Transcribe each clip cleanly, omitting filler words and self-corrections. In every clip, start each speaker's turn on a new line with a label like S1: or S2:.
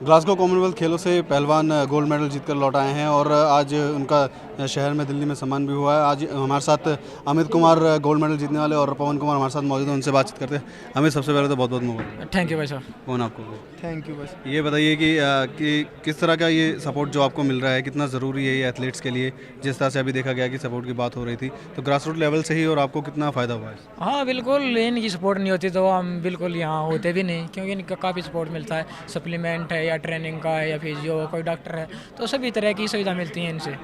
S1: Glasgow Commonwealth खेलों से पहलवान गोल्ड मेडल जीतकर लौट आए हैं और आज उनका शहर में दिल्ली में सम्मान भी हुआ है। आज हमारे साथ अमित कुमार गोल्ड मेडल जीतने वाले और पवन कुमार हमारे साथ मौजूद हैं, उनसे बातचीत करते हैं। अमित, सबसे पहले तो बहुत बहुत मुबारक।
S2: थैंक यू भाई साहब।
S1: कौन आपको?
S3: Thank you. बस
S1: ये बताइए कि किस तरह का ये सपोर्ट जो आपको मिल रहा है कितना ज़रूरी है ये एथलीट्स के लिए? जिस तरह से अभी देखा गया कि सपोर्ट की बात हो रही थी, तो ग्रास रूट लेवल से ही और आपको कितना फ़ायदा हुआ है?
S2: हाँ बिल्कुल, इनकी सपोर्ट नहीं होती तो हम बिल्कुल यहाँ होते भी नहीं, क्योंकि इनका काफ़ी सपोर्ट मिलता है। सप्लीमेंट है या ट्रेनिंग का है या फिजियो, कोई डॉक्टर है, तो सभी तरह की सुविधा मिलती है इनसे।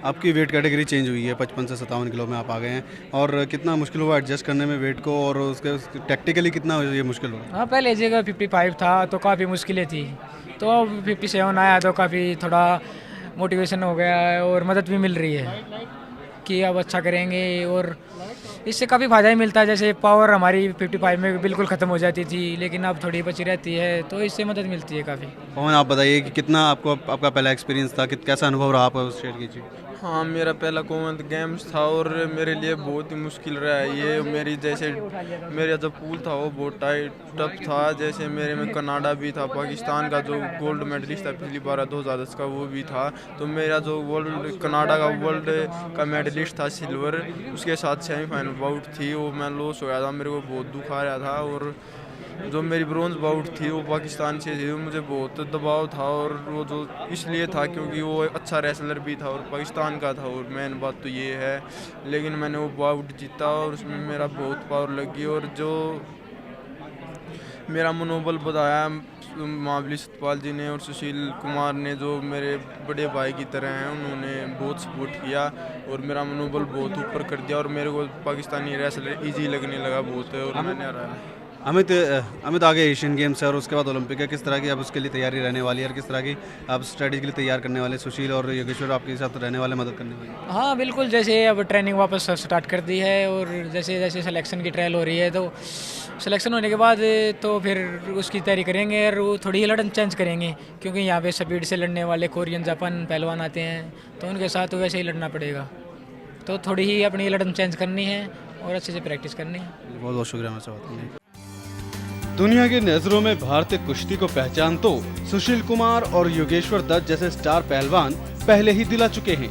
S1: आपकी वेट कैटेगरी चेंज हुई है, 55 से 57 किलो में आप आ गए हैं, और कितना मुश्किल हुआ एडजस्ट करने में वेट को, और उसके टैक्टिकली कितना ये मुश्किल हुआ?
S2: हाँ, पहले जगह 55 था तो काफ़ी मुश्किलें थी, तो अब 57 आया तो काफ़ी थोड़ा मोटिवेशन हो गया है और मदद भी मिल रही है कि अब अच्छा करेंगे, और इससे काफ़ी फ़ायदा ही मिलता है। जैसे पावर हमारी 55 में बिल्कुल ख़त्म हो जाती थी, लेकिन अब थोड़ी बची रहती है, तो इससे मदद मिलती है काफ़ी।
S1: पवन, आप बताइए कि कितना आपका पहला एक्सपीरियंस था, कैसा अनुभव रहा आपका उस शेयर कीजिए।
S3: हाँ, मेरा पहला कॉमनवेल्थ गेम्स था और मेरे लिए बहुत ही मुश्किल रहा है ये। मेरा जो पूल था वो बहुत टफ था। जैसे मेरे में कनाडा भी था, पाकिस्तान का जो गोल्ड मेडलिस्ट था पिछली बार 2010 का वो भी था, तो मेरा जो कनाडा का वर्ल्ड का मेडलिस्ट था सिल्वर, उसके साथ सेमीफाइनल बाउट थी, वो मैं लॉस हो गया था, मेरे को बहुत दुख आ रहा था। और जो मेरी ब्रोंज बाउट थी वो पाकिस्तान से थी, मुझे बहुत दबाव था, और वो जो इसलिए था क्योंकि वो अच्छा रेसलर भी था और पाकिस्तान का था, और मेन बात तो ये है। लेकिन मैंने वो बाउट जीता और उसमें मेरा बहुत पावर लगी, और जो मेरा मनोबल बढ़ाया महाबली सतपाल जी ने और सुशील कुमार ने, जो मेरे बड़े भाई की तरह हैं, उन्होंने बहुत सपोर्ट किया और मेरा मनोबल बहुत ऊपर कर दिया, और मेरे को पाकिस्तानी रेसलर इजी लगने लगा बहुत, और मैंने हराया।
S1: अमित, आगे एशियन गेम्स है और उसके बाद ओलंपिक है, किस तरह की अब उसके लिए तैयारी रहने वाली है और किस तरह की आप स्ट्रेटजी के लिए तैयार करने वाले? सुशील और योगेश्वर आपके साथ रहने वाले, मदद करने वाले?
S2: हाँ बिल्कुल, जैसे अब ट्रेनिंग वापस स्टार्ट कर दी है, और जैसे जैसे सिलेक्शन की ट्रायल हो रही है, तो सिलेक्शन होने के बाद तो फिर उसकी तैयारी करेंगे और वो थोड़ी लड़न चेंज करेंगे, क्योंकि यहाँ पे स्पीड से लड़ने वाले कोरियन जापान पहलवान आते हैं, तो उनके साथ तो वैसे ही लड़ना पड़ेगा, तो थोड़ी ही अपनी लड़न चेंज करनी है और अच्छे से प्रैक्टिस करनी है।
S1: बहुत बहुत शुक्रिया हमसे बात करने। दुनिया की नजरों में भारतीय कुश्ती को पहचान तो सुशील कुमार और योगेश्वर दत्त जैसे स्टार पहलवान पहले ही दिला चुके हैं।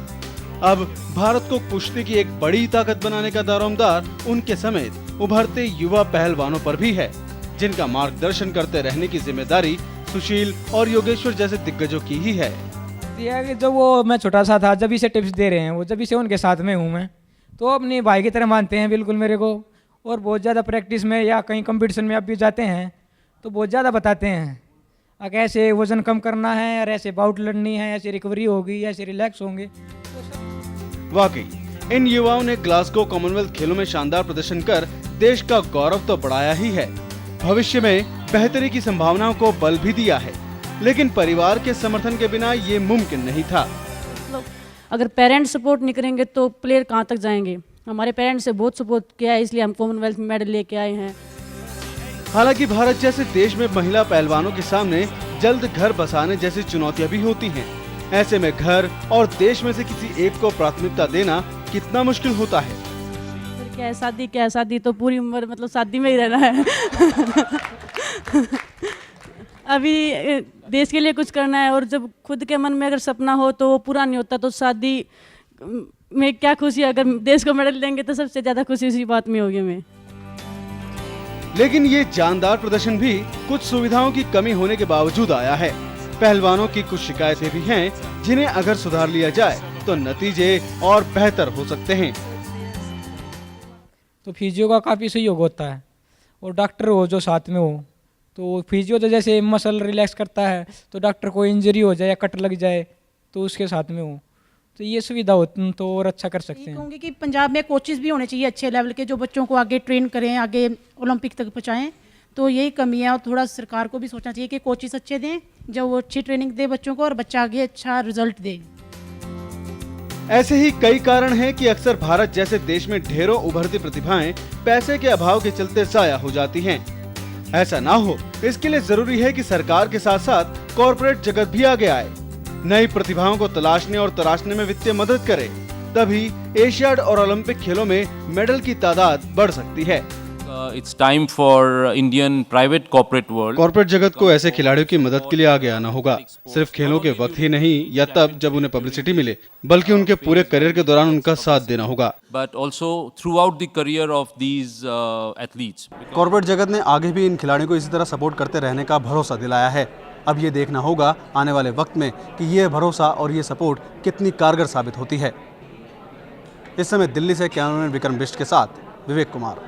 S1: अब भारत को कुश्ती की एक बड़ी ताकत बनाने का दारोमदार उनके समेत उभरते युवा पहलवानों पर भी है, जिनका मार्गदर्शन करते रहने की जिम्मेदारी सुशील और योगेश्वर जैसे दिग्गजों की ही है।
S2: जब वो मैं छोटा सा था, जब से टिप्स दे रहे हैं वो, जब से उनके साथ में हूँ मैं, तो अपने भाई की तरह मानते हैं बिल्कुल मेरे को, और बहुत ज़्यादा प्रैक्टिस में या कहीं कंपटीशन में अब भी जाते हैं तो बहुत ज़्यादा बताते हैं अगर ऐसे वज़न कम करना है, और ऐसे बाउट लड़नी है, ऐसे रिकवरी होगी, ऐसे रिलैक्स होंगे।
S1: वाकई इन युवाओं ने ग्लासगो कॉमनवेल्थ खेलों में शानदार प्रदर्शन कर देश का गौरव तो बढ़ाया ही है, भविष्य में बेहतरी की संभावनाओं को बल भी दिया है, लेकिन परिवार के समर्थन के बिना ये मुमकिन नहीं था।
S4: अगर पेरेंट्स सपोर्ट नहीं करेंगे तो प्लेयर कहाँ तक जाएंगे। हमारे पेरेंट्स से बहुत सपोर्ट किया है, इसलिए हम कॉमनवेल्थ मेडल लेके आए हैं।
S1: हालांकि भारत जैसे देश में महिला पहलवानों के सामने जल्द घर बसाने जैसी चुनौतियां भी होती हैं। ऐसे में घर और देश में से किसी एक को प्राथमिकता देना कितना मुश्किल होता है।
S4: फिर क्या है शादी तो पूरी उम्र मतलब शादी में ही रहना है। अभी देश के लिए कुछ करना है, और जब खुद के मन में अगर सपना हो तो वो पूरा नहीं होता, तो शादी में क्या खुशी है। अगर देश को मेडल देंगे तो सबसे ज्यादा खुशी उसी बात में होगी हमें।
S1: लेकिन ये जानदार प्रदर्शन भी कुछ सुविधाओं की कमी होने के बावजूद आया है। पहलवानों की कुछ शिकायतें भी हैं, जिन्हें अगर सुधार लिया जाए तो नतीजे और बेहतर हो सकते हैं।
S2: तो फिजियो का काफ़ी सहयोग होता है, और डॉक्टर हो जो साथ में हो, तो फिजियो तो जैसे मसल रिलैक्स करता है, तो डॉक्टर को इंजरी हो जाए या कट लग जाए तो उसके साथ में हो, तो ये सुविधा होती तो और अच्छा कर सकते हैं।
S5: कहूँगी कि पंजाब में कोचेस भी होने चाहिए अच्छे लेवल के, जो बच्चों को आगे ट्रेन करें, आगे ओलंपिक तक पहुँचाएं, तो यही कमी है। और थोड़ा सरकार को भी सोचना चाहिए कि कोचेस अच्छे दें, जब वो अच्छी ट्रेनिंग दे बच्चों को और बच्चा आगे अच्छा रिजल्ट दे।
S1: ऐसे ही कई कारण हैं कि अक्सर भारत जैसे देश में ढेरों उभरती प्रतिभाएं पैसे के अभाव के चलते ज़ाया हो जाती हैं। ऐसा ना हो, इसके लिए जरूरी है कि सरकार के साथ साथ कॉर्पोरेट जगत भी आगे आए, नई प्रतिभाओं को तलाशने और तराशने में वित्तीय मदद करे, तभी एशियाड और ओलंपिक खेलों में मेडल की तादाद बढ़ सकती है।
S6: It's time for Indian private corporate world.
S1: Corporate जगत को ऐसे खिलाड़ियों की मदद के लिए आगे आना होगा, सिर्फ खेलों के वक्त ही नहीं या तब जब उन्हें पब्लिसिटी मिले, बल्कि उनके पूरे करियर के दौरान उनका साथ देना होगा।
S6: But also throughout the career of these athletes.
S1: Corporate जगत ने आगे भी इन खिलाड़ियों को इसी तरह सपोर्ट करते रहने का भरोसा दिलाया है। अब ये देखना होगा आने वाले वक्त में कि ये भरोसा और ये सपोर्ट कितनी कारगर साबित होती है। इस समय दिल्ली से कैमरामैन विक्रम बिष्ट के साथ विवेक कुमार।